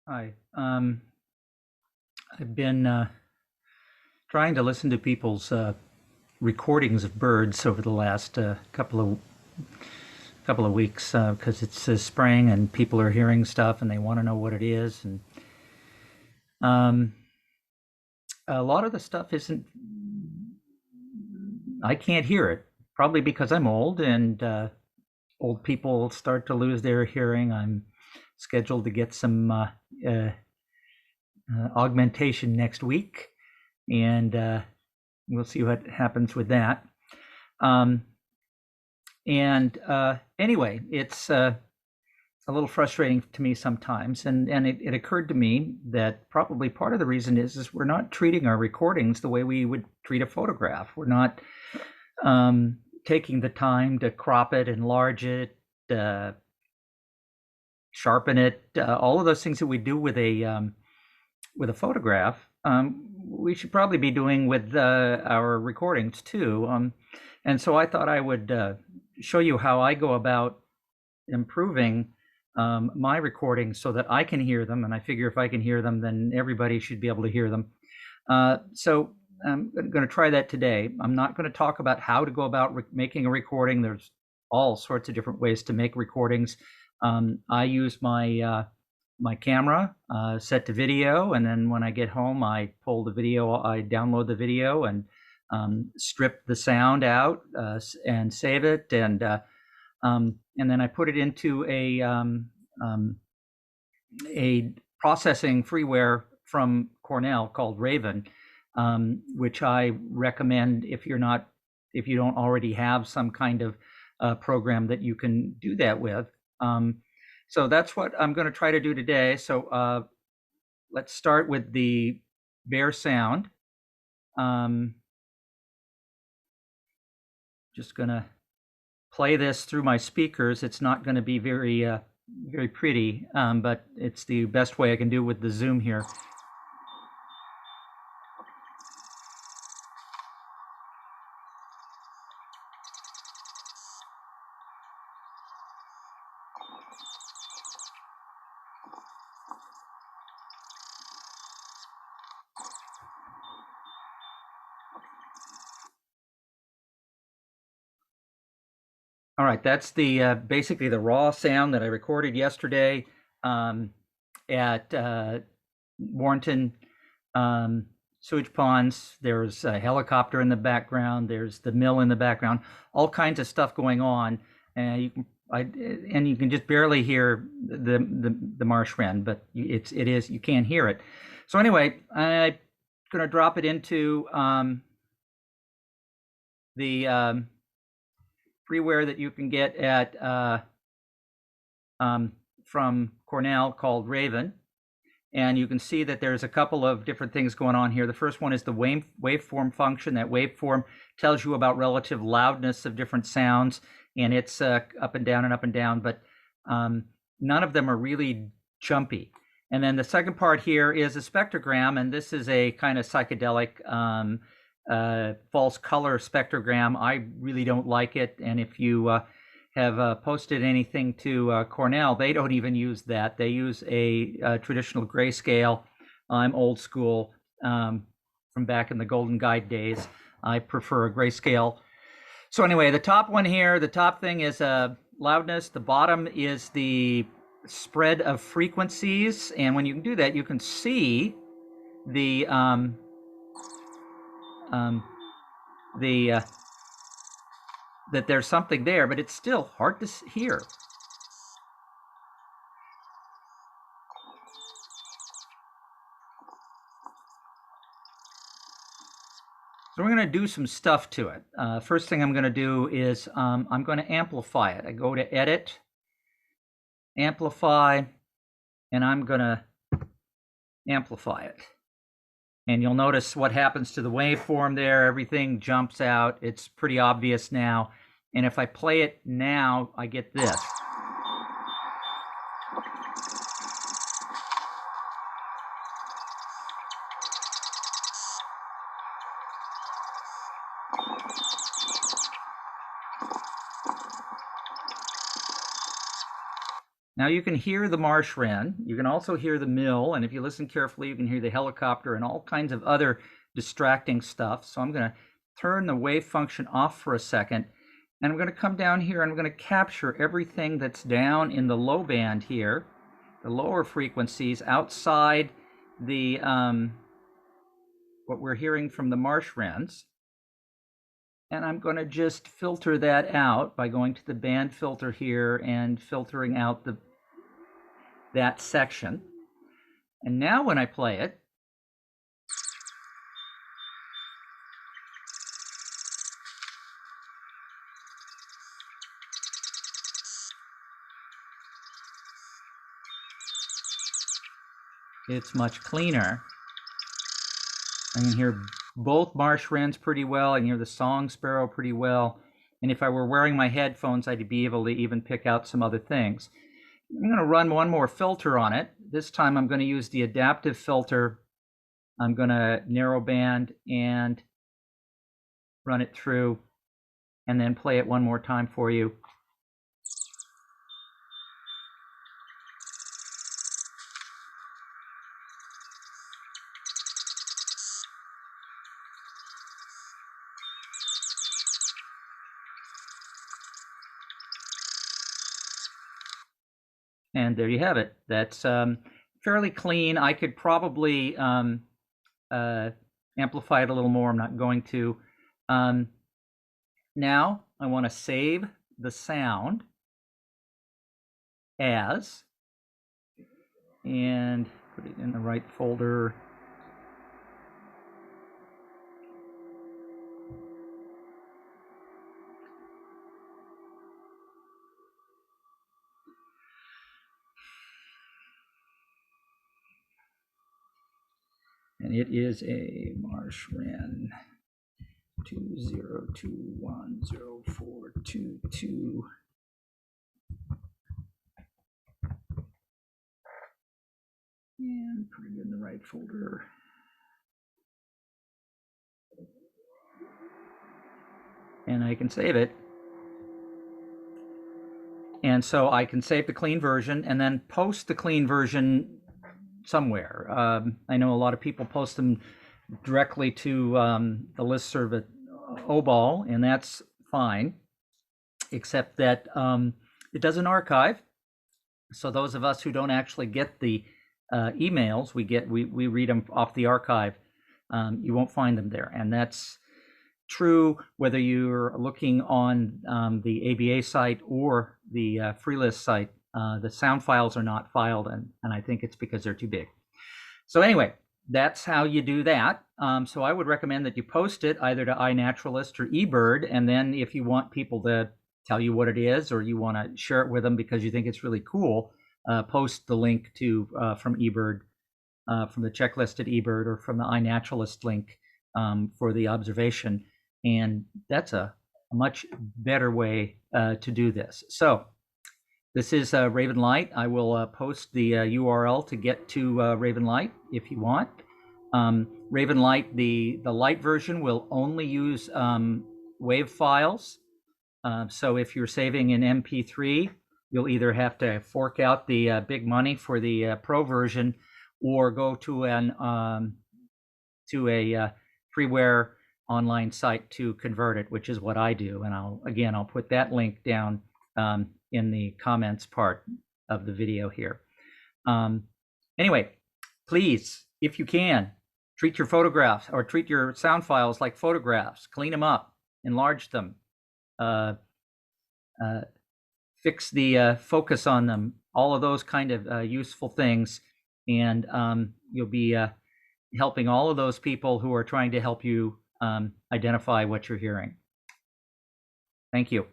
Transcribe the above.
Hi. I've been trying to listen to people's recordings of birds over the last couple of weeks because it's spring and people are hearing stuff and they want to know what it is. And um, a lot of the stuff isn't. I can't hear it, probably because I'm old and old people start to lose their hearing. I'm scheduled to get some augmentation next week, and we'll see what happens with that. Um, and anyway, it's a little frustrating to me sometimes, and it occurred to me that probably part of the reason is we're not treating our recordings the way we would treat a photograph. We're not taking the time to crop it, enlarge it, uh, sharpen it, all of those things that we do with a photograph. We should probably be doing with our recordings too. And so I thought I would show you how I go about improving my recordings so that I can hear them. And I figure if I can hear them, then everybody should be able to hear them. So I'm going to try that today. I'm not going to talk about how to go about making a recording. There's all sorts of different ways to make recordings. I use my camera set to video, and then when I get home, I pull the video, I download the video and strip the sound out and save it, and then I put it into a processing freeware from Cornell called Raven, which I recommend if you don't already have some kind of program that you can do that with. So that's what I'm going to try to do today. So let's start with the bare sound. Just going to play this through my speakers. It's not going to be very pretty, but it's the best way I can do with the zoom here. All right, that's the basically the raw sound that I recorded yesterday at Warrenton sewage ponds. There's a helicopter in the background. There's the mill in the background. All kinds of stuff going on, and you can just barely hear the marsh wren, but you can't hear it. So anyway, I'm going to drop it into the freeware that you can get at from Cornell called Raven. And you can see that there's a couple of different things going on here. The first one is the waveform function. That waveform tells you about relative loudness of different sounds, and it's up and down, but none of them are really jumpy. And then the second part here is a spectrogram, and this is a kind of psychedelic false color spectrogram. I really don't like it, and if you have posted anything to Cornell, they don't even use that. They use a traditional grayscale. I'm old school from back in the Golden Guide days. I prefer a grayscale. So anyway, the top one here, the top thing is loudness. The bottom is the spread of frequencies. And when you can do that, you can see the that there's something there, but it's still hard to hear. So we're going to do some stuff to it. First thing I'm going to do is I'm going to amplify it. I go to Edit, Amplify, and I'm going to amplify it. And you'll notice what happens to the waveform there. Everything jumps out. It's pretty obvious now. And if I play it now, I get this. Now you can hear the marsh wren. You can also hear the mill, and if you listen carefully, you can hear the helicopter and all kinds of other distracting stuff. So I'm going to turn the wave function off for a second, and I'm going to come down here and I'm going to capture everything that's down in the low band here, the lower frequencies outside the what we're hearing from the marsh wrens. And I'm going to just filter that out by going to the band filter here and filtering out that section. And now when I play it, it's much cleaner. I can hear both marsh wrens pretty well. I can hear the song sparrow pretty well. And if I were wearing my headphones, I'd be able to even pick out some other things. I'm going to run one more filter on it. This time I'm going to use the adaptive filter. I'm going to narrow band and run it through and then play it one more time for you. And there you have it. That's fairly clean. I could probably amplify it a little more. I'm not going to. Now I want to save the sound as, and put it in the right folder. And it is a marsh wren 20210422. And put it in the right folder. And I can save it. And so I can save the clean version and then post the clean version somewhere. I know a lot of people post them directly to the listserv at OBOL, and that's fine, except that it doesn't archive. So those of us who don't actually get the emails, we read them off the archive. You won't find them there, and that's true whether you're looking on the ABA site or the FreeList site. The sound files are not filed, and I think it's because they're too big. So anyway, that's how you do that. So I would recommend that you post it either to iNaturalist or ebird, and then if you want people to tell you what it is or you want to share it with them because you think it's really cool, post the link to from ebird, from the checklist at ebird, or from the iNaturalist link for the observation. And that's a much better way to do this. So this is Raven Lite. I will post the URL to get to Raven Lite if you want. Raven Lite, the Lite version will only use WAV files. So if you're saving in MP3, you'll either have to fork out the big money for the Pro version, or go to a freeware online site to convert it, which is what I do. And I'll put that link down in the comments part of the video here. Anyway, please, if you can, treat your photographs or treat your sound files like photographs. Clean them up, enlarge them, fix the focus on them, all of those kind of useful things. And you'll be helping all of those people who are trying to help you identify what you're hearing. Thank you.